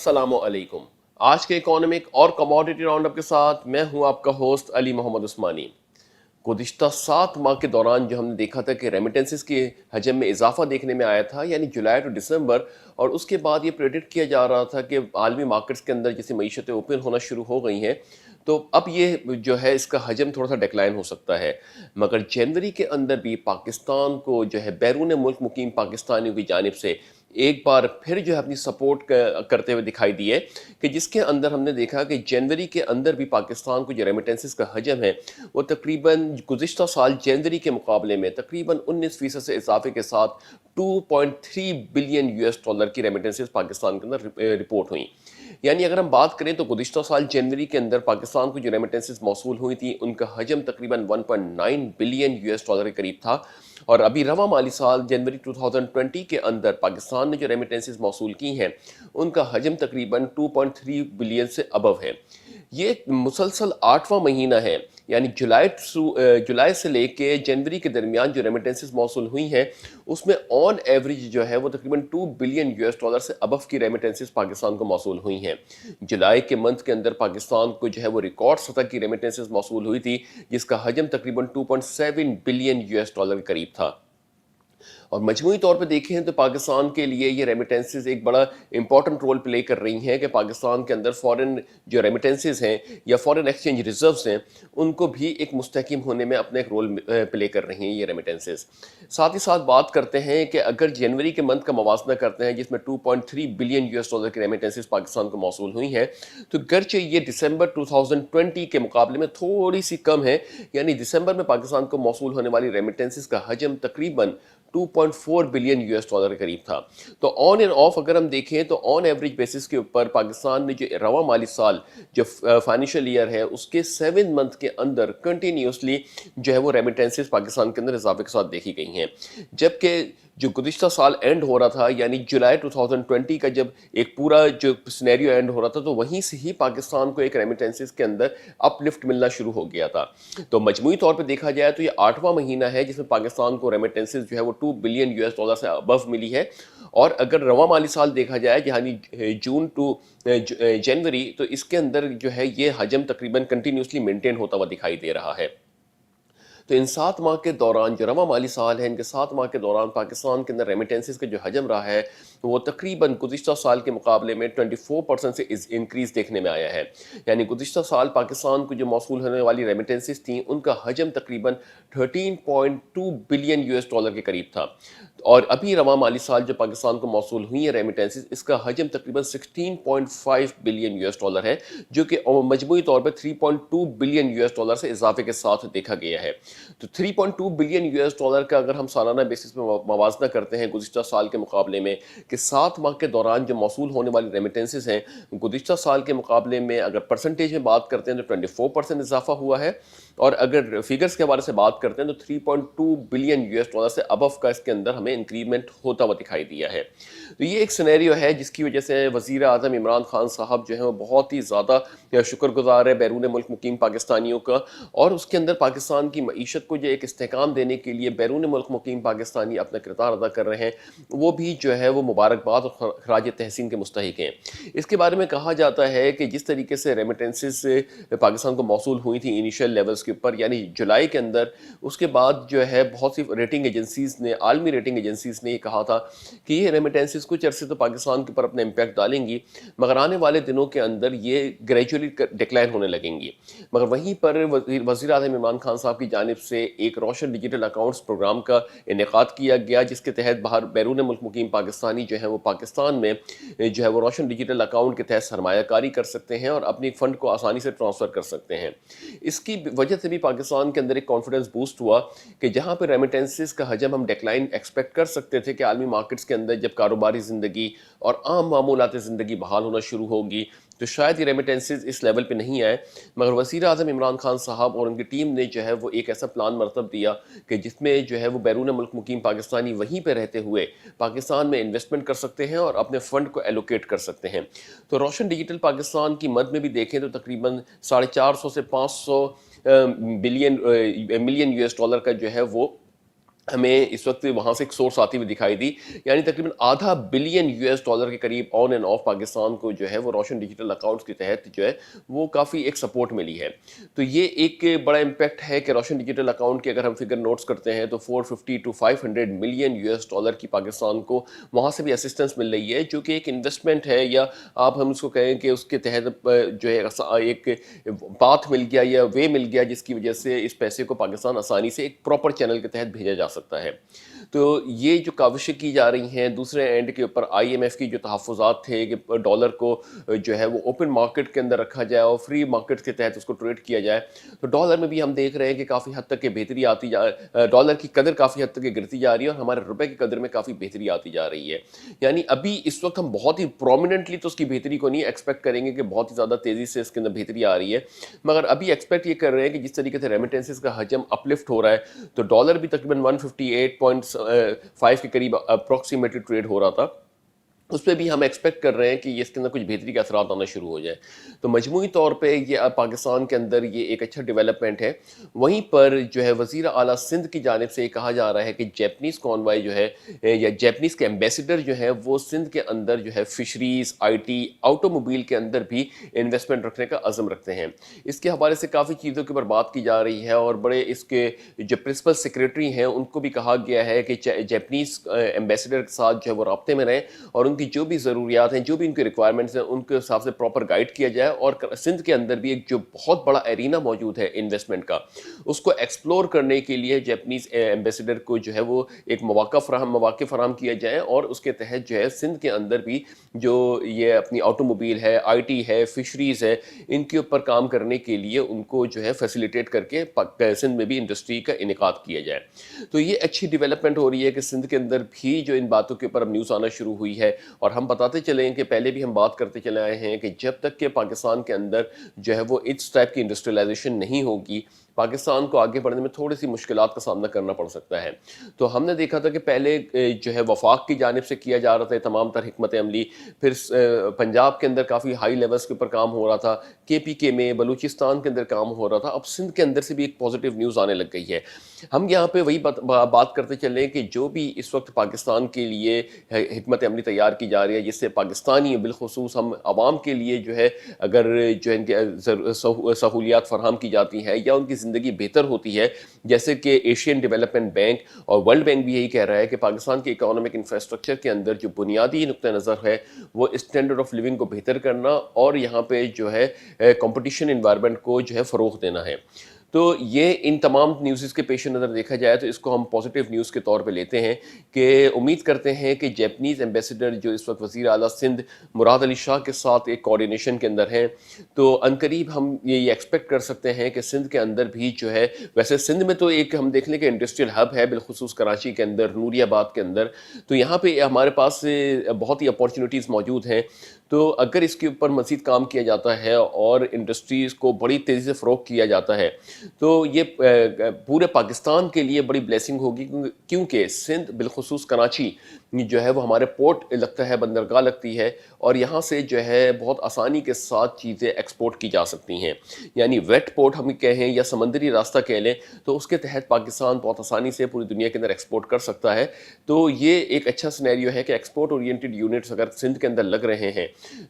السلام علیکم۔ آج کے اکانومک اور کموڈیٹی راؤنڈ اپ کے ساتھ میں ہوں آپ کا ہوسٹ علی محمد عثمانی۔ گزشتہ 7 ماہ کے دوران جو ہم نے دیکھا تھا کہ ریمیٹنسز کے حجم میں اضافہ دیکھنے میں آیا تھا، یعنی جولائی ٹو دسمبر، اور اس کے بعد یہ پریڈکٹ کیا جا رہا تھا کہ عالمی مارکیٹس کے اندر جیسے معیشتیں اوپن ہونا شروع ہو گئی ہیں تو اب یہ جو ہے اس کا حجم تھوڑا سا ڈیکلائن ہو سکتا ہے، مگر جنوری کے اندر بھی پاکستان کو جو ہے بیرون ملک مقیم پاکستانیوں کی جانب سے ایک بار پھر جو ہے اپنی سپورٹ کرتے ہوئے دکھائی دی ہے، کہ جس کے اندر ہم نے دیکھا کہ جنوری کے اندر بھی پاکستان کو جو ریمیٹنسز کا حجم ہے وہ تقریباً گزشتہ سال جنوری کے مقابلے میں تقریباً 19% سے اضافے کے ساتھ 2.3 بلین US ڈالر کی ریمیٹنسز پاکستان کے اندر رپورٹ ہوئیں۔ یعنی اگر ہم بات کریں تو گزشتہ سال جنوری کے اندر پاکستان کو جو ریمیٹنسز موصول ہوئی تھی ان کا حجم تقریباً 1.9 بلین US ڈالر کے قریب تھا، اور ابھی رواں مالی سال جنوری 2020 کے اندر پاکستان نے جو ریمیٹنسز موصول کی ہیں ان کا حجم تقریباً 2.3 بلین سے ابو ہے۔ یہ مسلسل 8واں مہینہ ہے، یعنی جولائی سے لے کے جنوری کے درمیان جو ریمیٹنسز موصول ہوئی ہیں اس میں آن ایوریج جو ہے وہ تقریباً 2 بلین US ڈالر سے ابو کی ریمیٹنسز پاکستان کو موصول ہوئی ہیں۔ جولائی کے منتھ کے اندر پاکستان کو جو ہے وہ ریکارڈ سطح کی ریمیٹنسز موصول ہوئی تھی جس کا حجم تقریباً 2.7 بلین US ڈالر کے قریب تھا، اور مجموعی طور پہ دیکھیں تو پاکستان کے لیے یہ ریمیٹنسز ایک بڑا امپورٹنٹ رول پلے کر رہی ہیں کہ پاکستان کے اندر فورن جو ریمیٹنسز ہیں یا فورن ایکسچینج ریزروز ہیں ان کو بھی ایک مستحکم ہونے میں اپنا ایک رول پلے کر رہی ہیں یہ ریمیٹنسز۔ ساتھ ہی ساتھ بات کرتے ہیں کہ اگر جنوری کے منتھ کا موازنہ کرتے ہیں جس میں 2.3 بلین US ڈالر کی ریمیٹنسز پاکستان کو موصول ہوئی ہیں، تو گرچہ یہ دسمبر 2020 کے مقابلے میں تھوڑی سی کم ہے، یعنی دسمبر میں پاکستان کو موصول ہونے والی ریمیٹنسز کا حجم تقریباً 2.4 بلین US ڈالر کے قریب تھا۔ تو آن اینڈ آف اگر ہم دیکھیں تو آن ایوریج بیسس کے اوپر پاکستان نے جو رواں مالی سال جو فائنینشیل ایئر ہے اس کے 7 منتھ کے اندر کنٹینیوسلی جو ہے وہ ریمیٹنسز پاکستان کے اندر اضافے کے ساتھ دیکھی گئی ہیں، جبکہ جو گزشتہ سال اینڈ ہو رہا تھا یعنی جولائی 2020 کا جب ایک پورا جو سینیریو اینڈ ہو رہا تھا تو وہیں سے ہی پاکستان کو ایک ریمیٹنسز کے اندر اپ لفٹ ملنا شروع ہو گیا تھا۔ تو مجموعی طور پہ دیکھا جائے تو یہ 8واں مہینہ ہے جس میں پاکستان کو ریمیٹنسز جو ہے وہ 2 بلین US ڈالر سے ابو ملی ہے، اور اگر رواں مالی سال دیکھا جائے یعنی جون ٹو جنوری تو اس کے اندر جو ہے یہ حجم تقریباً کنٹینیوسلی مینٹین ہوتا ہوا دکھائی دے رہا ہے۔ تو ان 7 ماہ کے دوران جو رواں مالی سال ہے ان کے 7 ماہ کے دوران پاکستان کے اندر ریمیٹنسز کا جو حجم رہا ہے وہ تقریباً گزشتہ سال کے مقابلے میں 24% سے انکریز دیکھنے میں آیا ہے، یعنی گزشتہ سال پاکستان کو جو موصول ہونے والی ریمیٹنسز تھیں ان کا حجم تقریباً 13.2 بلین US ڈالر کے قریب تھا، اور ابھی رواں مالی سال جو پاکستان کو موصول ہوئی ہے ریمیٹنسز اس کا حجم تقریباً 16.5 بلین US ڈالر ہے، جو کہ مجموعی طور پر 3.2 بلین US ڈالر سے اضافے کے ساتھ دیکھا گیا ہے۔ تو 3.2 بلین US ڈالر کا اگر ہم سالانہ بیسس پہ موازنہ کرتے ہیں گزشتہ سال کے مقابلے میں کہ 7 ماہ کے دوران جو موصول ہونے والی ریمیٹنسز ہیں گزشتہ سال کے مقابلے میں اگر پرسنٹیج میں بات کرتے ہیں تو 24% اضافہ ہوا ہے، اور اگر فگرز کے حوالے سے بات کرتے ہیں تو 3.2 بلین US ڈالر سے ابو کا اس کے اندر ہمیں انکریمنٹ ہوتا ہوا دکھائی دیا ہے۔ تو یہ ایک سینیریو ہے جس کی وجہ سے وزیر اعظم عمران خان صاحب جو ہیں وہ بہت ہی زیادہ شکر گزار ہے بیرون ملک مقیم پاکستانیوں کا، اور اس کے اندر پاکستان کی معیشت کو جو ایک استحکام دینے کے لیے بیرون ملک مقیم پاکستانی اپنا کردار ادا کر رہے ہیں، وہ بھی جو ہے وہ مبارکباد اور خراج تحسین کے مستحق ہیں۔ اس کے بارے میں کہا جاتا ہے کہ جس طریقے سے ریمیٹنسز پاکستان کو موصول ہوئی تھیں انیشیل لیولز کے اوپر یعنی جولائی کے اندر، اس کے بعد جو ہے بہت سی ریٹنگ ایجنسیز نے عالمی ریٹنگ ایجنسیز نے یہ کہا تھا کہ یہ ریمیٹنسز کچھ عرصے تو پاکستان کے اوپر اپنا امپیکٹ ڈالیں گی، مگر آنے والے دنوں کے اندر یہ گریجولی ڈکلائن ہونے لگیں گی۔ مگر وہیں پر وزیر اعظم عمران خان صاحب کی جانب سے ایک روشن ڈیجیٹل اکاؤنٹس پروگرام کا انعقاد کیا گیا جس کے تحت باہر بیرون ملک مقیم پاکستانی جو ہیں وہ پاکستان میں جو ہے وہ روشن ڈیجیٹل اکاؤنٹ کے تحت سرمایہ کاری کر سکتے ہیں اور اپنی فنڈ کو آسانی سے ٹرانسفر کر سکتے ہیں۔ اس کی وجہ سے بھی پاکستان کے اندر ایک کانفیڈنس بوسٹ ہوا کہ جہاں پہ ریمیٹنسز کا حجم ہم ڈیکلائن ایکسپیکٹ کر سکتے تھے کہ عالمی مارکیٹس کے اندر جب کاروباری زندگی اور عام معمولات زندگی بحال ہونا شروع ہوگی تو شاید یہ ریمیٹنسز اس لیول پہ نہیں آئے، مگر وزیر اعظم عمران خان صاحب اور ان کی ٹیم نے جو ہے وہ ایک ایسا پلان مرتب دیا کہ جس میں جو ہے وہ بیرون ملک مقیم پاکستانی وہیں پہ رہتے ہوئے پاکستان میں انویسٹمنٹ کر سکتے ہیں اور اپنے فنڈ کو ایلوکیٹ کر سکتے ہیں۔ تو روشن ڈیجیٹل پاکستان کی مد میں بھی دیکھیں تو تقریباً 450 سے 500 ملین US ڈالر کا جو ہے وہ ہمیں اس وقت وہاں سے ایک سورس آتی ہوئی دکھائی دی، یعنی تقریباً $500 بلین کے قریب آن اینڈ آف پاکستان کو جو ہے وہ روشن ڈیجیٹل اکاؤنٹس کے تحت جو ہے وہ کافی ایک سپورٹ ملی ہے. تو یہ ایک بڑا امپیکٹ ہے کہ روشن ڈیجیٹل اکاؤنٹ کی اگر ہم فگر نوٹس کرتے ہیں تو $450 to $500 ملین کی پاکستان کو وہاں سے بھی اسسٹنس مل رہی ہے، جو کہ ایک انویسٹمنٹ ہے، یا آپ ہم اس کو کہیں کہ اس کے تحت جو ہے ایک پاتھ مل گیا یا وے مل گیا، جس کی وجہ سے اس پیسے کو پاکستان آسانی سے ایک پراپر چینل کے تحت بھیجا جا سکتا ہے. تو یہ جو کاوشیں کی جا رہی ہیں دوسرے اینڈ کے اوپر، آئی ایم ایف کی جو تحفظات تھے کہ ڈالر کو جو ہے وہ اوپن مارکیٹ کے اندر رکھا جائے اور فری مارکیٹ کے تحت اس کو ٹریڈ کیا جائے، تو ڈالر میں بھی ہم دیکھ رہے ہیں کہ کافی حد تک بہتری آتی ڈالر کی قدر کافی حد تک گرتی جا رہی ہے، اور ہمارے روپے کی قدر میں کافی بہتری آتی جا رہی ہے. یعنی ابھی اس وقت ہم بہت ہی پرومیننٹلی تو اس کی بہتری کو نہیں ایکسپیکٹ کریں گے کہ بہت ہی زیادہ تیزی سے اس کے اندر بہتری آ رہی ہے، مگر ابھی ایکسپیکٹ یہ کر رہے ہیں کہ جس طریقے سے ریمیٹنسز کا حجم اپلفٹ ہو رہا ہے، تو ڈالر بھی تقریباً 158.5 کے قریب اپروکسیمیٹلی ٹریڈ ہو رہا تھا، اس پہ بھی ہم ایکسپیکٹ کر رہے ہیں کہ اس کے اندر کچھ بہتری کے اثرات آنا شروع ہو جائے. تو مجموعی طور پہ یہ پاکستان کے اندر یہ ایک اچھا ڈیولپمنٹ ہے. وہیں پر جو ہے وزیر اعلیٰ سندھ کی جانب سے یہ کہا جا رہا ہے کہ جیپنیز کانوائی جو ہے یا جیپنیز کے ایمبیسڈر جو ہے وہ سندھ کے اندر جو ہے fisheries, I T, auto mobile کے اندر بھی انویسٹمنٹ رکھنے کا عزم رکھتے ہیں. اس کے حوالے سے کافی چیزوں کے اوپر بات کی جا رہی ہے، اور بڑے اس کے جو پرنسپل سیکریٹری ہیں ان کو بھی کہا گیا ہے کہ جیپنیز ایمبیسڈر کے ساتھ جو ہے وہ رابطے میں رہیں، اور ان کی جو بھی ضروریات ہیں، جو بھی ان کی ریکوائرمنٹس ہیں، ان کے حساب سے پراپر گائیڈ کیا جائے. اور سندھ کے اندر بھی ایک جو بہت بڑا ایرینا موجود ہے انویسٹمنٹ کا، اس کو ایکسپلور کرنے کے لیے جیپنیز ایمبیسڈر کو جو ہے وہ ایک مواقع فراہم کیا جائے، اور اس کے تحت جو ہے سندھ کے اندر بھی جو یہ اپنی آٹو موبائل ہے، آئی ٹی ہے، فشریز ہے، ان کے اوپر کام کرنے کے لیے ان کو جو ہے فیسیلیٹیٹ کر کے سندھ میں بھی انڈسٹری کا انعقاد کیا جائے. تو یہ اچھی ڈیولپمنٹ ہو رہی ہے کہ سندھ کے اندر بھی جو ان باتوں کے اوپر اب نیوز آنا شروع ہوئی ہے. اور ہم بتاتے چلیں کہ پہلے بھی ہم بات کرتے چلے آئے ہیں کہ جب تک کہ پاکستان کے اندر جو ہے وہ اس ٹائپ کی انڈسٹریلائزیشن نہیں ہوگی، پاکستان کو آگے بڑھنے میں تھوڑی سی مشکلات کا سامنا کرنا پڑ سکتا ہے. تو ہم نے دیکھا تھا کہ پہلے جو ہے وفاق کی جانب سے کیا جا رہا تھا تمام تر حکمت عملی، پھر پنجاب کے اندر کافی ہائی لیولز کے اوپر کام ہو رہا تھا، کے پی کے میں، بلوچستان کے اندر کام ہو رہا تھا. اب سندھ کے اندر سے بھی ایک پازیٹیو نیوز آنے لگ گئی ہے. ہم یہاں پہ وہی بات کرتے چلیں کہ جو بھی اس وقت پاکستان کے لیے حکمت عملی تیار کی جا رہی ہے، جس سے پاکستانی بالخصوص ہم عوام کے لیے جو ہے اگر جو ان کے سہولیات فراہم کی جاتی ہیں یا ان کی زندگی بہتر ہوتی ہے، جیسے کہ ایشین ڈیولپمنٹ بینک اور ورلڈ بینک بھی یہی کہہ رہا ہے کہ پاکستان کے اکنامک انفراسٹرکچر کے اندر جو بنیادی نقطہ نظر ہے وہ اسٹینڈرڈ آف لیونگ کو بہتر کرنا اور یہاں پہ جو ہے کمپٹیشن انوائرمنٹ کو جو ہے فروغ دینا ہے. تو یہ ان تمام نیوزز کے پیش نظر دیکھا جائے تو اس کو ہم پازیٹیو نیوز کے طور پہ لیتے ہیں کہ امید کرتے ہیں کہ جیپنیز ایمبیسڈر جو اس وقت وزیر اعلیٰ سندھ مراد علی شاہ کے ساتھ ایک کوارڈینیشن کے اندر ہیں، تو عنقریب ہم یہ ایکسپیکٹ کر سکتے ہیں کہ سندھ کے اندر بھی جو ہے، ویسے سندھ میں تو ایک ہم دیکھ لیں کہ انڈسٹریل ہب ہے بالخصوص کراچی کے اندر، نوری آباد کے اندر، تو یہاں پہ ہمارے پاس بہت ہی اپارچونیٹیز موجود ہیں. تو اگر اس کے اوپر مزید کام کیا جاتا ہے اور انڈسٹریز کو بڑی تیزی سے فروغ کیا جاتا ہے تو یہ پورے پاکستان کے لیے بڑی بلیسنگ ہوگی، کیونکہ سندھ بالخصوص کراچی جو ہے وہ ہمارے پورٹ لگتا ہے، بندرگاہ لگتی ہے، اور یہاں سے جو ہے بہت آسانی کے ساتھ چیزیں ایکسپورٹ کی جا سکتی ہیں. یعنی ویٹ پورٹ ہم کہیں یا سمندری راستہ کہہ لیں تو اس کے تحت پاکستان بہت آسانی سے پوری دنیا کے اندر ایکسپورٹ کر سکتا ہے. تو یہ ایک اچھا سینیریو ہے کہ ایکسپورٹ اورینٹیڈ یونٹس اگر سندھ کے اندر لگ رہے ہیں،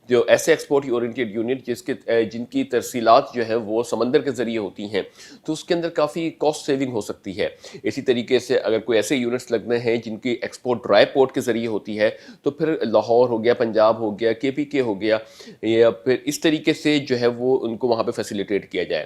جو ایسے ایکسپورٹ اورینٹیڈ یونٹ جن کی ترسیلات جو ہے وہ سمندر کے ذریعے ہوتی ہیں، تو اس کے اندر کافی کاسٹ سیونگ ہو سکتی ہے. اسی طریقے سے اگر کوئی ایسے یونٹس لگنے ہیں جن کی ایکسپورٹ ڈرائی پورٹ کے ذریعے ہوتی ہے، تو پھر لاہور ہو گیا، پنجاب ہو گیا، کے پی کے ہو گیا، یا پھر اس طریقے سے جو ہے وہ ان کو وہاں پہ فیسیلیٹیٹ کیا جائے.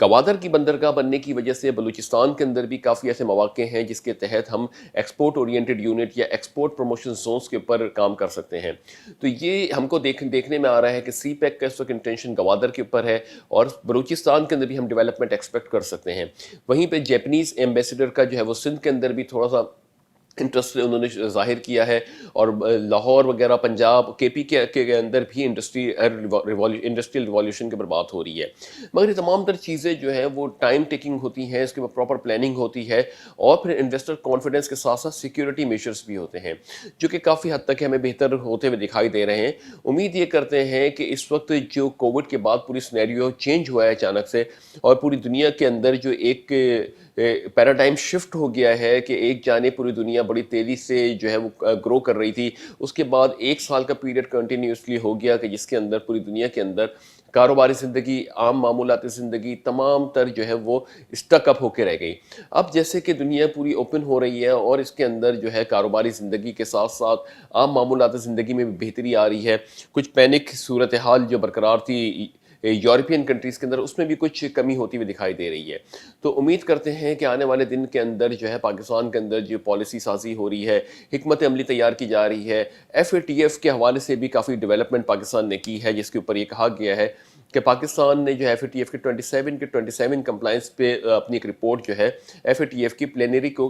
گوادر کی بندرگاہ بننے کی وجہ سے بلوچستان کے اندر بھی کافی ایسے مواقع ہیں جس کے تحت ہم ایکسپورٹ اورینٹیڈ یونٹ یا ایکسپورٹ پروموشن زونز کے اوپر کام کر سکتے ہیں. تو یہ ہم کو دیکھنے میں آ رہا ہے کہ سی پیک کا اس وقت انٹینشن گوادر کے اوپر ہے، اور بلوچستان کے اندر بھی ہم ڈیولپمنٹ ایکسپیکٹ کر سکتے ہیں. وہیں پہ جیپنیز ایمبیسڈر کا جو ہے وہ سندھ کے اندر بھی تھوڑا سا انٹرسٹ انہوں نے ظاہر کیا ہے، اور لاہور وغیرہ، پنجاب، کے پی کے اندر بھی انڈسٹریل ریولیوشن کے اوپر بات ہو رہی ہے. مگر یہ تمام تر چیزیں جو ہیں وہ ٹائم ٹیکنگ ہوتی ہیں، اس کے اوپر پراپر پلاننگ ہوتی ہے، اور پھر انویسٹر کانفیڈنس کے ساتھ ساتھ سیکیورٹی میجرز بھی ہوتے ہیں جو کہ کافی حد تک ہمیں بہتر ہوتے ہوئے دکھائی دے رہے ہیں. امید یہ کرتے ہیں کہ اس وقت جو کووڈ کے بعد پوری سینیریو چینج ہوا ہے اچانک سے، اور پوری دنیا کے اندر جو ایک پیراڈائم شفٹ ہو گیا ہے کہ ایک جانب پوری دنیا بڑی تیزی سے جو ہے وہ گرو کر رہی تھی، اس کے بعد ایک سال کا پیریڈ کنٹینیوسلی ہو گیا کہ جس کے اندر پوری دنیا کے اندر کاروباری زندگی، عام معمولاتی زندگی تمام تر جو ہے وہ اسٹک اپ ہو کے رہ گئی۔ اب جیسے کہ دنیا پوری اوپن ہو رہی ہے اور اس کے اندر جو ہے کاروباری زندگی کے ساتھ ساتھ عام معمولاتی زندگی میں بھی بہتری آ رہی ہے، کچھ پینک صورتحال جو برقرار تھی یورپین کنٹریز کے اندر، اس میں بھی کچھ کمی ہوتی ہوئی دکھائی دے رہی ہے۔ تو امید کرتے ہیں کہ آنے والے دن کے اندر جو ہے پاکستان کے اندر جو پالیسی سازی ہو رہی ہے، حکمت عملی تیار کی جا رہی ہے، ایف اے ٹی ایف کے حوالے سے بھی کافی ڈیولپمنٹ پاکستان نے کی ہے، جس کے اوپر یہ کہا گیا ہے کہ پاکستان نے جو ایف اے ٹی ایف کے 27 کمپلائنس پہ اپنی ایک رپورٹ جو ہے ایف اے ٹی ایف کی پلینری کو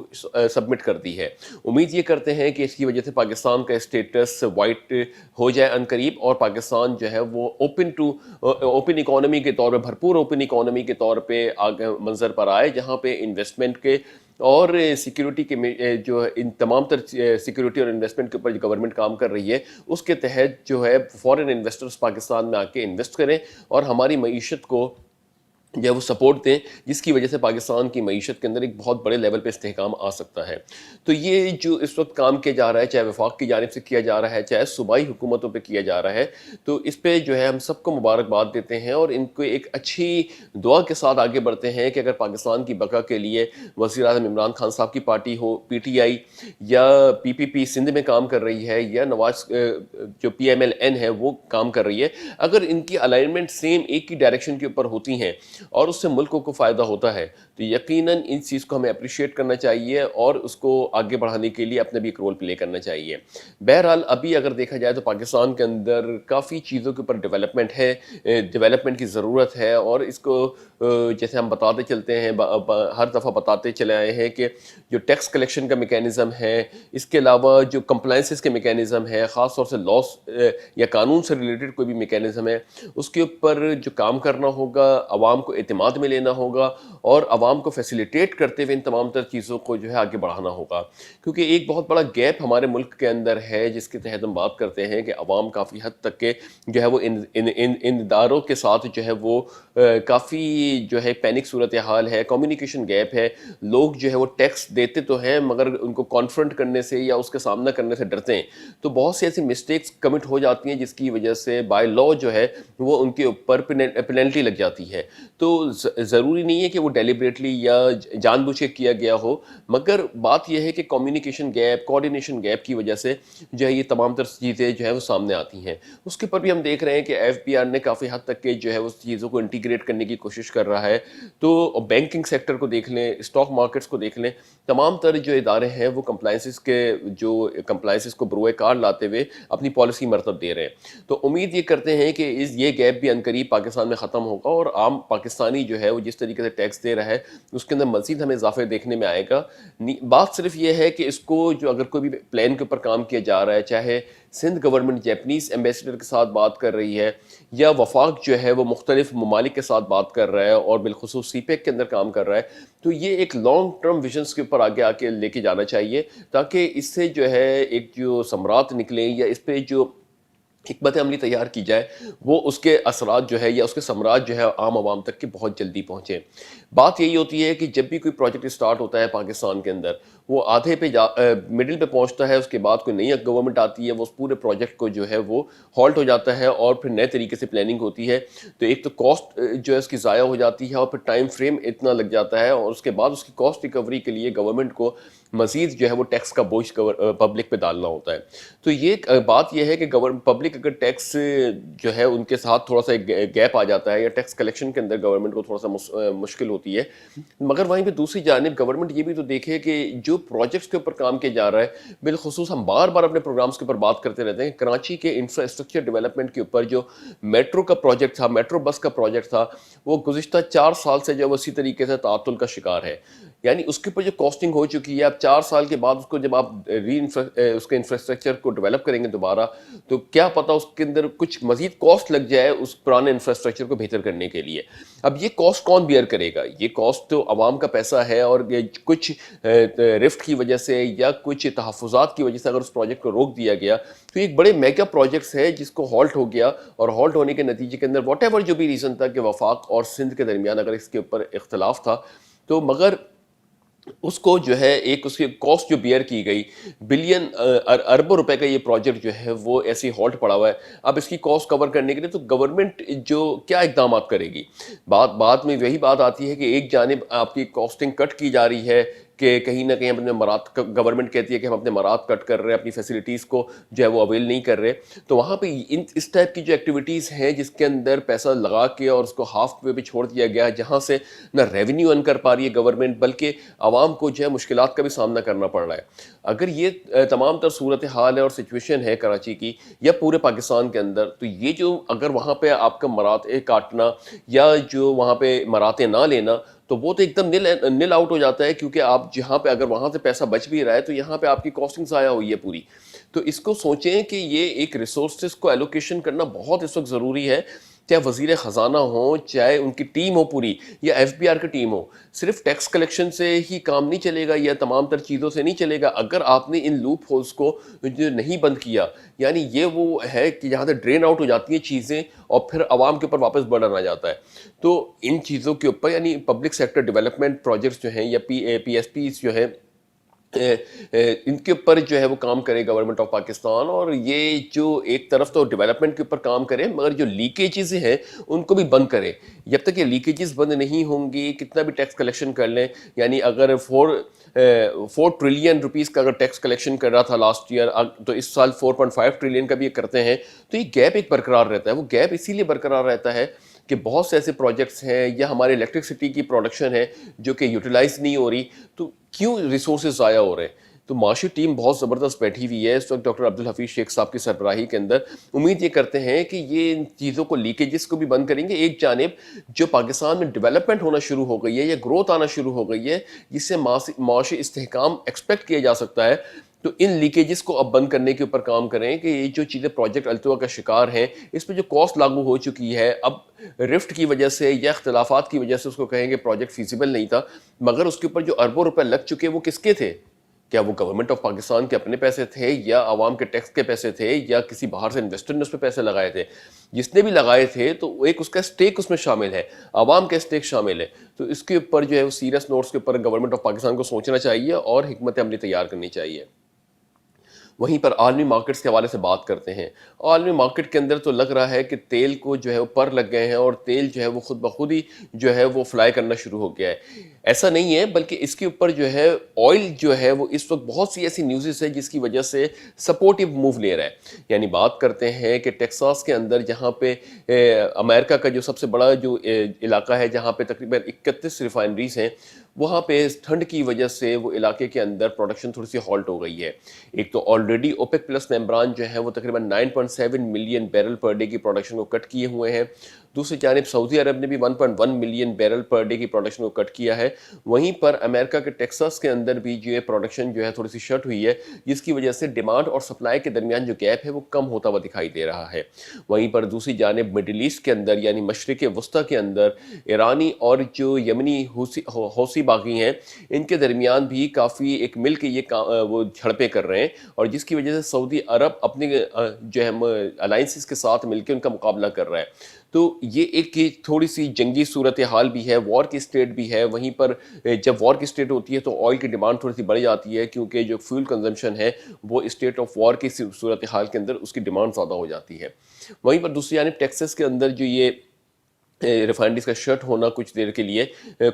سبمٹ کر دی ہے۔ امید یہ کرتے ہیں کہ اس کی وجہ سے پاکستان کا اسٹیٹس وائٹ ہو جائے ان قریب، اور پاکستان جو ہے وہ اوپن اکانومی کے طور پہ، بھرپور اوپن اکانومی کے طور پہ آگے منظر پر آئے، جہاں پہ انویسٹمنٹ کے اور سیکیورٹی کے جو ان تمام تر سیکیورٹی اور انویسٹمنٹ کے اوپر جو گورنمنٹ کام کر رہی ہے، اس کے تحت جو ہے فورن انویسٹرز پاکستان میں آ کے انویسٹ کریں اور ہماری معیشت کو جو ہے وہ سپورٹ دیں، جس کی وجہ سے پاکستان کی معیشت کے اندر ایک بہت بڑے لیول پہ استحکام آ سکتا ہے۔ تو یہ جو اس وقت کام کیا جا رہا ہے، چاہے وفاق کی جانب سے کیا جا رہا ہے، چاہے صوبائی حکومتوں پہ کیا جا رہا ہے، تو اس پہ جو ہے ہم سب کو مبارکباد دیتے ہیں اور ان کو ایک اچھی دعا کے ساتھ آگے بڑھتے ہیں کہ اگر پاکستان کی بقا کے لیے وزیر اعظم عمران خان صاحب کی party who, P T I یا پی پی پی سندھ میں کام کر رہی ہے، یا نواز جو پی ایم ایل این ہے وہ کام کر رہی ہے، اگر ان کی الائنمنٹ سیم ایک ہی ڈائریکشن کے اوپر ہوتی ہیں اور اس سے ملکوں کو فائدہ ہوتا ہے، تو یقیناً ان چیز کو ہمیں اپریشیٹ کرنا چاہیے اور اس کو آگے بڑھانے کے لیے اپنا بھی ایک رول پلے کرنا چاہیے۔ بہرحال ابھی اگر دیکھا جائے تو پاکستان کے اندر کافی چیزوں کے اوپر ڈیولپمنٹ ہے، ڈیولپمنٹ کی ضرورت ہے، اور اس کو جیسے ہم بتاتے چلتے ہیں، ہر دفعہ بتاتے چلے آئے ہیں کہ جو ٹیکس کلیکشن کا میکینزم ہے، اس کے علاوہ جو کمپلائنسز کے میکینزم ہے، خاص طور سے لاس یا قانون سے ریلیٹڈ کوئی بھی میکینزم ہے، اس کے اوپر جو کام کرنا ہوگا، عوام کو اعتماد میں لینا ہوگا اور عوام کو فیسیلیٹیٹ کرتے ہوئے ان تمام تر چیزوں کو جو ہے آگے بڑھانا ہوگا، کیونکہ ایک بہت بڑا گیپ ہمارے ملک کے اندر ہے جس کے تحت ہم بات کرتے ہیں کہ عوام کافی حد تک کے جو ہے وہ ان اداروں کے ساتھ جو ہے وہ کافی جو ہے پینک صورتحال ہے، کمیونیکیشن گیپ ہے، لوگ جو ہے وہ ٹیکس دیتے تو ہیں مگر ان کو کانفرنٹ کرنے سے یا اس کا سامنا کرنے سے ڈرتے ہیں، تو بہت سی ایسی مسٹیکس کمٹ ہو جاتی ہیں جس کی وجہ سے بائی لا جو ہے وہ ان کے اوپر پینلٹی لگ جاتی ہے۔ تو ضروری نہیں ہے کہ وہ ڈیلیبریٹلی یا جان بوجھ کے کیا گیا ہو، مگر بات یہ ہے کہ کمیونیکیشن گیپ، کوآرڈینیشن گیپ کی وجہ سے جو ہے یہ تمام تر چیزیں جو ہے وہ سامنے آتی ہیں۔ اس کے اوپر بھی ہم دیکھ رہے ہیں کہ ایف بی آر نے کافی حد تک کے جو ہے اس چیزوں کو انٹیگریٹ کرنے کی کوشش کر رہا ہے، تو بینکنگ سیکٹر کو دیکھ لیں، اسٹاک مارکیٹس کو دیکھ لیں، تمام تر جو ادارے ہیں وہ کمپلائنسز کو بروئے کار لاتے ہوئے اپنی پالیسی مرتب دے رہے ہیں۔ تو امید یہ کرتے ہیں کہ یہ گیپ بھی عنقریب پاکستان میں ختم ہوگا اور عام پاکستانی جو ہے وہ جس طریقے سے ٹیکس دے رہا ہے اس کے اندر مزید ہمیں اضافے دیکھنے میں آئے گا۔ بات صرف یہ ہے کہ اس کو جو اگر کوئی بھی پلان کے اوپر کام کیا جا رہا ہے، چاہے سندھ گورنمنٹ جیپنیز ایمبیسڈر کے ساتھ بات کر رہی ہے یا وفاق جو ہے وہ مختلف ممالک کے ساتھ بات کر رہا ہے اور بالخصوص سی پیک کے اندر کام کر رہا ہے، تو یہ ایک لانگ ٹرم ویژنس کے اوپر آگے آ کے لے کے جانا چاہیے، تاکہ اس سے جو ہے ایک جو ثمرات نکلیں یا اس پہ جو حکمت عملی تیار کی جائے وہ اس کے اثرات جو ہے یا اس کے ثمرات جو ہے عام عوام تک کے بہت جلدی پہنچیں۔ بات یہی ہوتی ہے کہ جب بھی کوئی پروجیکٹ اسٹارٹ ہوتا ہے پاکستان کے اندر، وہ آدھے پہ مڈل پہ پہنچتا ہے، اس کے بعد کوئی نئی گورنمنٹ آتی ہے، وہ اس پورے پروجیکٹ کو جو ہے وہ ہالٹ ہو جاتا ہے اور پھر نئے طریقے سے پلاننگ ہوتی ہے، تو ایک تو کاسٹ جو ہے اس کی ضائع ہو جاتی ہے اور پھر ٹائم فریم اتنا لگ جاتا ہے، اور اس کے بعد اس کی کاسٹ ریکوری کے لیے گورنمنٹ کو مزید جو ہے وہ ٹیکس کا بوجھ پبلک پہ ڈالنا ہوتا ہے۔ تو یہ بات یہ ہے کہ پبلک اگر ٹیکس جو ہے ان کے ساتھ تھوڑا سا گیپ آ جاتا ہے یا ٹیکس کلیکشن کے اندر گورنمنٹ کو تھوڑا سا مشکل ہوتی ہے، مگر وہیں پہ دوسری جانب گورنمنٹ یہ بھی تو دیکھے کہ جو پروجیکٹس کے اوپر کام کیا جا رہا ہے، بالخصوص ہم بار بار اپنے پروگرامز کے اوپر بات کرتے رہتے ہیں، کراچی کے انفراسٹرکچر ڈیولپمنٹ کے اوپر جو میٹرو کا پروجیکٹ تھا، میٹرو بس کا پروجیکٹ تھا، وہ گزشتہ 4 سال سے جو ہے وہ اسی طریقے سے تعطل کا شکار ہے، یعنی اس کے اوپر جو کاسٹنگ ہو چکی ہے، اب 4 سال کے بعد اس کو جب آپ اس کے انفراسٹرکچر کو ڈیولپ کریں گے دوبارہ، تو کیا پتہ اس کے اندر کچھ مزید کاسٹ لگ جائے اس پرانے انفراسٹرکچر کو بہتر کرنے کے لیے۔ اب یہ کاسٹ کون بیئر کرے گا؟ یہ کاسٹ تو عوام کا پیسہ ہے، اور کچھ رفٹ کی وجہ سے یا کچھ تحفظات کی وجہ سے اگر اس پروجیکٹ کو روک دیا گیا تو ایک بڑے میگا پروجیکٹس ہے جس کو ہالٹ ہو گیا، اور ہالٹ ہونے کے نتیجے کے اندر واٹ ایور جو بھی ریزن تھا کہ وفاق اور سندھ کے درمیان اگر اس کے اوپر اختلاف تھا، تو مگر اس کو جو ہے ایک اس کی کاسٹ جو بیئر کی گئی بلین اربوں روپے کا یہ پروجیکٹ جو ہے وہ ایسی ہالٹ پڑا ہوا ہے. اب اس کی کاسٹ کور کرنے کے لیے تو گورنمنٹ جو کیا اقدامات کرے گی. بعد میں وہی بات آتی ہے کہ ایک جانب آپ کی کاسٹنگ کٹ کی جا رہی ہے کہ کہیں نہ کہیں ہم اپنے مراد گورنمنٹ کہتی ہے کہ ہم اپنے مراد کٹ کر رہے ہیں, اپنی فیسلٹیز کو جو ہے وہ اویل نہیں کر رہے. تو وہاں پہ اس ٹائپ کی جو ایکٹیویٹیز ہیں جس کے اندر پیسہ لگا کے اور اس کو ہاف وے پہ چھوڑ دیا گیا ہے, جہاں سے نہ ریونیو ارن کر پا رہی ہے گورنمنٹ بلکہ عوام کو جو ہے مشکلات کا بھی سامنا کرنا پڑ رہا ہے. اگر یہ تمام تر صورت حال ہے اور سچویشن ہے کراچی کی یا پورے پاکستان کے اندر, تو یہ جو اگر وہاں پہ آپ کا مراتع کاٹنا یا جو وہاں پہ مراتع نہ لینا تو وہ تو ایک دم نل آؤٹ ہو جاتا ہے, کیونکہ آپ جہاں پہ اگر وہاں سے پیسہ بچ بھی رہا ہے تو یہاں پہ آپ کی کاسٹنگ ضائع ہوئی ہے پوری. تو اس کو سوچیں کہ یہ ایک ریسورسز کو ایلوکیشن کرنا بہت اس وقت ضروری ہے, چاہے وزیر خزانہ ہوں, چاہے ان کی ٹیم ہو پوری یا ایف بی آر کی ٹیم ہو. صرف ٹیکس کلیکشن سے ہی کام نہیں چلے گا یا تمام تر چیزوں سے نہیں چلے گا. اگر آپ نے ان لوپ ہولز کو جو نہیں بند کیا, یعنی یہ وہ ہے کہ جہاں سے ڈرین آؤٹ ہو جاتی ہیں چیزیں اور پھر عوام کے اوپر واپس برڈن آ جاتا ہے. تو ان چیزوں کے اوپر یعنی پبلک سیکٹر ڈیولپمنٹ پروجیکٹس جو ہیں یا پی ایس پیز جو ہیں ان کے اوپر جو ہے وہ کام کرے گورنمنٹ آف پاکستان. اور یہ جو ایک طرف تو ڈیولپمنٹ کے اوپر کام کرے مگر جو لیکیجز ہیں ان کو بھی بند کرے. جب تک یہ لیکیجز بند نہیں ہوں گی, کتنا بھی ٹیکس کلیکشن کر لیں, یعنی اگر 4 ٹریلین روپیز کا اگر ٹیکس کلیکشن کر رہا تھا لاسٹ ایئر, تو اس سال 4.5 ٹریلین کا بھی یہ کرتے ہیں, تو یہ گیپ ایک برقرار رہتا ہے. وہ گیپ اسی لیے برقرار رہتا ہے کہ بہت سے ایسے پروجیکٹس ہیں یا ہمارے الیکٹرسٹی کی پروڈکشن ہے جو کہ یوٹیلائز نہیں ہو رہی. تو کیوں ریسورسز ضائع ہو رہے ہیں؟ تو معاشی ٹیم بہت زبردست بیٹھی ہوئی ہے اس وقت ڈاکٹر عبدالحفیظ شیخ صاحب کی سربراہی کے اندر. امید یہ کرتے ہیں کہ یہ ان چیزوں کو لیکیجز کو بھی بند کریں گے. ایک جانب جو پاکستان میں ڈیولپمنٹ ہونا شروع ہو گئی ہے یا گروتھ آنا شروع ہو گئی ہے جس سے معاشی استحکام ایکسپیکٹ کیا جا سکتا ہے, تو ان لیکیجز کو اب بند کرنے کے اوپر کام کریں کہ یہ جو چیزیں پروجیکٹ التوا کا شکار ہیں اس پہ جو کاسٹ لاگو ہو چکی ہے, اب رفٹ کی وجہ سے یا اختلافات کی وجہ سے اس کو کہیں کہ پروجیکٹ فیزیبل نہیں تھا, مگر اس کے اوپر جو اربوں روپے لگ چکے وہ کس کے تھے؟ کیا وہ گورنمنٹ آف پاکستان کے اپنے پیسے تھے یا عوام کے ٹیکس کے پیسے تھے یا کسی باہر سے انویسٹر نے اس پہ پیسے لگائے تھے؟ جس نے بھی لگائے تھے تو ایک اس کا اسٹیک اس میں شامل ہے, عوام کا اسٹیک شامل ہے. تو اس کے اوپر جو ہے وہ سیریس نوٹس کے اوپر گورنمنٹ آف پاکستان کو سوچنا چاہیے اور حکمت عملی تیار کرنی چاہیے. وہیں پر عالمی مارکیٹس کے حوالے سے بات کرتے ہیں. عالمی مارکیٹ کے اندر تو لگ رہا ہے کہ تیل کو جو ہے وہ پر لگ گئے ہیں اور تیل جو ہے وہ خود بخود ہی جو ہے وہ فلائی کرنا شروع ہو گیا ہے. ایسا نہیں ہے بلکہ اس کے اوپر جو ہے آئل جو ہے وہ اس وقت بہت سی ایسی نیوزز ہے جس کی وجہ سے سپورٹیو موو لے رہا ہے. یعنی بات کرتے ہیں کہ ٹیکساس کے اندر جہاں پہ امریکہ کا جو سب سے بڑا جو علاقہ ہے جہاں پہ تقریباً 31 ریفائنریز ہیں, وہاں پہ ٹھنڈ کی وجہ سے وہ علاقے کے اندر پروڈکشن تھوڑی سی ہالٹ ہو گئی ہے. ایک تو آلریڈی اوپیک پلس ممبران جو ہے وہ تقریباً 9.7 ملین بیرل پر ڈے کی پروڈکشن کو کٹ کیے ہوئے ہیں. دوسری جانب سعودی عرب نے بھی 1.1 ملین بیرل پر ڈے کی پروڈکشن کو کٹ کیا ہے. وہیں پر امریکہ کے ٹیکساس کے اندر بھی جو ہے پروڈکشن جو ہے تھوڑی سی شٹ ہوئی ہے, جس کی وجہ سے ڈیمانڈ اور سپلائی کے درمیان جو گیپ ہے وہ کم ہوتا ہوا دکھائی دے رہا ہے. وہیں پر دوسری جانب مڈل ایسٹ کے اندر یعنی مشرق وسطیٰ کے اندر ایرانی اور جو یمنی حوثی باغی ہیں ان کے درمیان بھی کافی ایک مل کے یہ وہ جھڑپیں کر رہے ہیں, اور جس کی وجہ سے سعودی عرب اپنے جو ہے الائنسز کے ساتھ مل کے ان کا مقابلہ کر رہا ہے. تو یہ ایک تھوڑی سی جنگی صورتحال بھی ہے, وار کی اسٹیٹ بھی ہے. وہیں پر جب وار کی اسٹیٹ ہوتی ہے تو آئل کی ڈیمانڈ تھوڑی سی بڑھ جاتی ہے, کیونکہ جو فیول کنزمپشن ہے وہ اسٹیٹ آف وار کی صورتحال کے اندر اس کی ڈیمانڈ زیادہ ہو جاتی ہے. وہیں پر دوسری جانب ٹیکساس کے اندر جو یہ ریفائنریز کا شٹ ہونا کچھ دیر کے لیے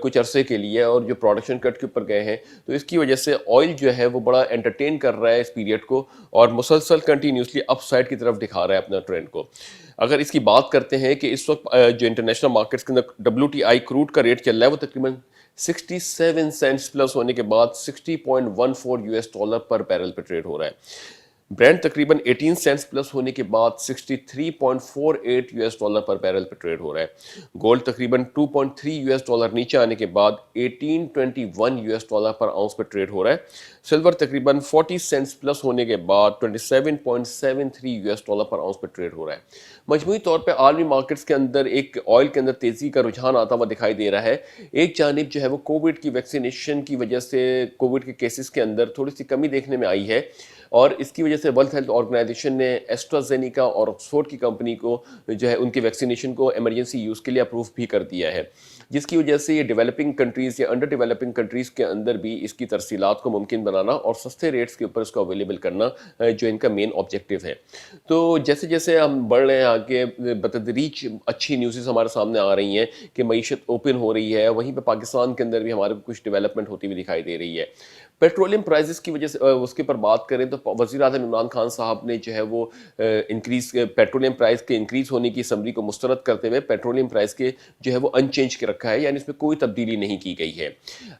کچھ عرصے کے لیے اور جو پروڈکشن کٹ کے اوپر گئے ہیں, تو اس کی وجہ سے آئل جو ہے وہ بڑا انٹرٹین کر رہا ہے اس پیریڈ کو اور مسلسل کنٹینیوسلی اپ سائڈ کی طرف دکھا رہا ہے اپنا ٹرینڈ کو. اگر اس کی بات کرتے ہیں کہ اس وقت جو انٹرنیشنل مارکیٹس کے اندر WTI کروڈ کا ریٹ چل رہا ہے وہ تقریباً 67 سینٹس پلس ہونے کے بعد $60.14 پر بیرل پہ ٹریڈ ہو رہا ہے. برینڈ تقریباً 18 سینٹس پلس ہونے کے بعد $63.48 پر بیرل پہ ٹریڈ ہو رہا ہے. گولڈ تقریباً $2.3 نیچے آنے کے بعد $18.21 پر آؤنس پہ ٹریڈ ہو رہا ہے. سلور تقریباً 40 سینٹس پلس ہونے کے بعد $27.73 پر آؤنس پہ ٹریڈ ہو رہا ہے. مجموعی طور پہ عالمی مارکیٹس کے اندر ایک آئل کے اندر تیزی کا رجحان آتا ہوا دکھائی دے رہا ہے. ایک جانب جو ہے وہ کووڈ کی ویکسینیشن کی وجہ سے کووڈ کے کیسز کے اندر تھوڑی سی کمی دیکھنے میں آئی ہے. اور اس کی وجہ سے ورلڈ ہیلتھ آرگنائزیشن نے ایسٹرازینیکا اور آکسفورڈ کی کمپنی کو جو ہے ان کے ویکسینیشن کو ایمرجنسی یوز کے لیے اپروو بھی کر دیا ہے، جس کی وجہ سے یہ ڈیولپنگ کنٹریز یا انڈر ڈیولپنگ کنٹریز کے اندر بھی اس کی ترسیلات کو ممکن بنانا اور سستے ریٹس کے اوپر اس کو اویلیبل کرنا جو ان کا مین آبجیکٹیو ہے۔ تو جیسے جیسے ہم بڑھ رہے ہیں آگے، بتدریج اچھی نیوزز ہمارے سامنے آ رہی ہیں کہ معیشت اوپن ہو رہی ہے، وہیں پہ پاکستان کے اندر بھی ہمارے کو کچھ ڈیولپمنٹ ہوتی ہوئی دکھائی دے رہی ہے۔ پیٹرولیم پرائزز کی وجہ سے اس کے اوپر بات کریں تو وزیر اعظم عمران خان صاحب نے جو ہے وہ انکریز پیٹرولیم پرائز کے انکریز ہونے کی اسمبلی کو مسترد کرتے ہوئے پیٹرولیم پرائز کے جو ہے وہ ان چینج کے رکھا ہے، یعنی اس میں کوئی تبدیلی نہیں کی گئی ہے۔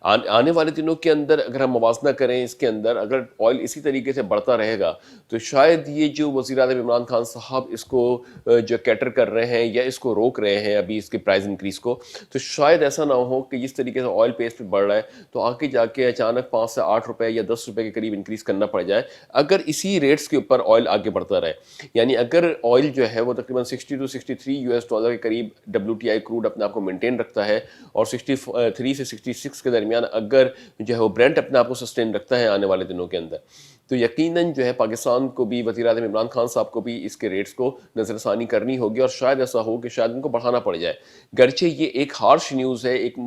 آنے والے دنوں کے اندر اگر ہم موازنہ کریں اس کے اندر، اگر آئل اسی طریقے سے بڑھتا رہے گا تو شاید یہ جو وزیر اعظم عمران خان صاحب اس کو جو کیٹر کر رہے ہیں یا اس کو روک رہے ہیں ابھی اس کے پرائز انکریز کو، تو شاید ایسا نہ ہو کہ جس طریقے سے آئل پیس پہ بڑھ رہا ہے تو آگے جا کے اچانک 5 سے 8 روپے یا 10 روپے کے قریب انکریز کرنا پڑ جائے اگر اسی ریٹس کے اوپر آئل آگے بڑھتا رہے۔ یعنی اگر آئل جو ہے وہ تقریباً 60 to 63 US ڈالر کے قریب WTI کروڈ اپنے آپ کو مینٹین رکھتا ہے اور 63 سے 66 کے درمیان اگر جو ہے وہ برینٹ اپنے آپ کو سسٹین رکھتا ہے آنے والے دنوں کے اندر، تو یقیناً جو ہے پاکستان کو بھی، وزیر اعظم عمران خان صاحب کو بھی اس کے ریٹس کو نظر ثانی کرنی ہوگی، اور شاید ایسا ہو کہ شاید ان کو بڑھانا پڑ جائے۔ گرچہ یہ ایک ہارش نیوز ہے، ایک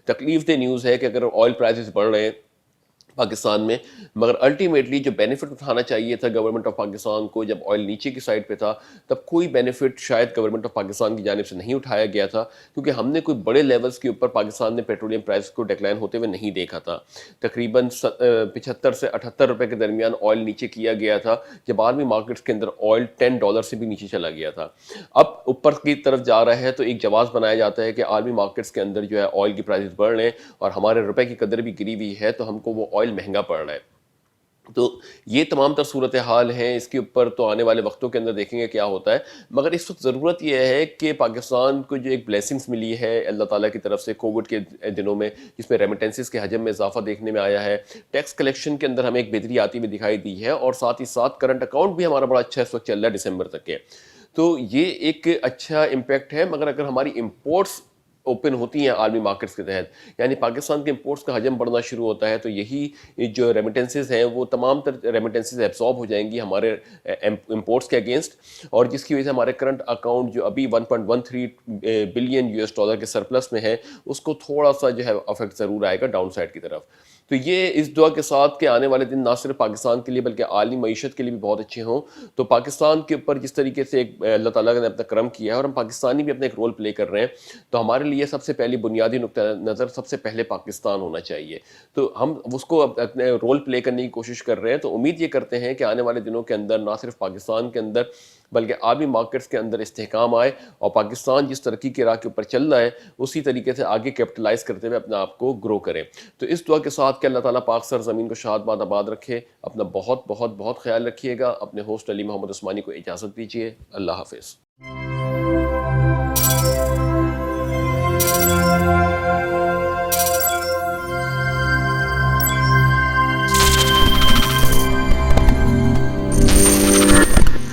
تکلیف دہ نیوز ہے کہ اگر آئل پرائزز بڑھ رہے ہیں پاکستان میں، مگر الٹیمیٹلی جو بینیفٹ اٹھانا چاہیے تھا گورنمنٹ آف پاکستان کو جب آئل نیچے کی سائڈ پہ تھا، تب کوئی بینیفٹ شاید گورنمنٹ آف پاکستان کی جانب سے نہیں اٹھایا گیا تھا، کیونکہ ہم نے کوئی بڑے لیولز کے اوپر پاکستان نے پیٹرولیم پرائز کو ڈیکلائن ہوتے ہوئے نہیں دیکھا تھا۔ تقریباً 75 سے 78 روپے کے درمیان آئل نیچے کیا گیا تھا جب عالمی مارکیٹس کے اندر آئل $10 سے بھی نیچے چلا گیا تھا۔ اب اوپر کی طرف جا رہا ہے تو ایک جواز بنایا جاتا ہے کہ عالمی مارکیٹس کے اندر جو ہے آئل کی پرائزز بڑھ رہے ہیں اور ہمارے روپے کی قدر بھی گری ہوئی ہے، تو ہم کو وہ آئل مہنگا پڑ رہا ہے۔ تو یہ تمام تر صورتحال ہیں، اس کے اوپر تو آنے والے وقتوں کے اندر دیکھیں گے کیا ہوتا ہے، مگر اس وقت ضرورت یہ ہے کہ پاکستان کو جو ایک بلیسنگز ملی ہے اللہ تعالیٰ کی طرف سے کووڈ کے دنوں میں، جس میں ریمیٹنسز کے حجم میں اضافہ دیکھنے میں آیا ہے، ٹیکس کلیکشن کے اندر ہمیں ایک بہتری آتی ہوئی دکھائی دی ہے، اور ساتھ ہی ساتھ کرنٹ اکاؤنٹ بھی ہمارا بڑا اچھا اس وقت چل رہا ہے دسمبر تک کے، تو یہ ایک اچھا امپیکٹ ہے۔ مگر اگر ہماری امپورٹس اوپن ہوتی ہیں عالمی مارکیٹس کے تحت، یعنی پاکستان کے امپورٹس کا حجم بڑھنا شروع ہوتا ہے، تو یہی جو ریمیٹنسز ہیں وہ تمام تر ریمیٹنسز ایبزارب ہو جائیں گی ہمارے امپورٹس کے اگینسٹ، اور جس کی وجہ سے ہمارے کرنٹ اکاؤنٹ جو ابھی 1.13 بلین US ڈالر کے سرپلس میں ہے، اس کو تھوڑا سا جو ہے افیکٹ ضرور آئے گا ڈاؤن سائڈ کی طرف۔ تو یہ اس دعا کے ساتھ کہ آنے والے دن نہ صرف پاکستان کے لیے بلکہ عالمی معیشت کے لیے بھی بہت اچھے ہوں۔ تو پاکستان کے اوپر جس طریقے سے اللہ تعالیٰ نے اپنا کرم کیا ہے اور ہم پاکستانی بھی اپنا ایک رول پلے کر رہے ہیں، تو ہمارے لیے سب سے پہلی بنیادی نقطہ نظر سب سے پہلے پاکستان ہونا چاہیے۔ تو ہم اس کو اپنے رول پلے کرنے کی کوشش کر رہے ہیں، تو امید یہ کرتے ہیں کہ آنے والے دنوں کے اندر نہ صرف پاکستان کے اندر بلکہ عالمی مارکیٹس کے اندر استحکام آئے، اور پاکستان جس ترقی کی راہ کے اوپر چل رہا ہے اسی طریقے سے آگے کیپٹلائز کرتے ہوئے اپنے آپ کو گرو کریں۔ تو اس دعا کے ساتھ کہ اللہ تعالیٰ پاک سر زمین کو شاد باد آباد رکھے، اپنا بہت بہت بہت خیال رکھیے گا۔ اپنے ہوسٹ علی محمد عثمانی کو اجازت دیجیے، اللہ حافظ۔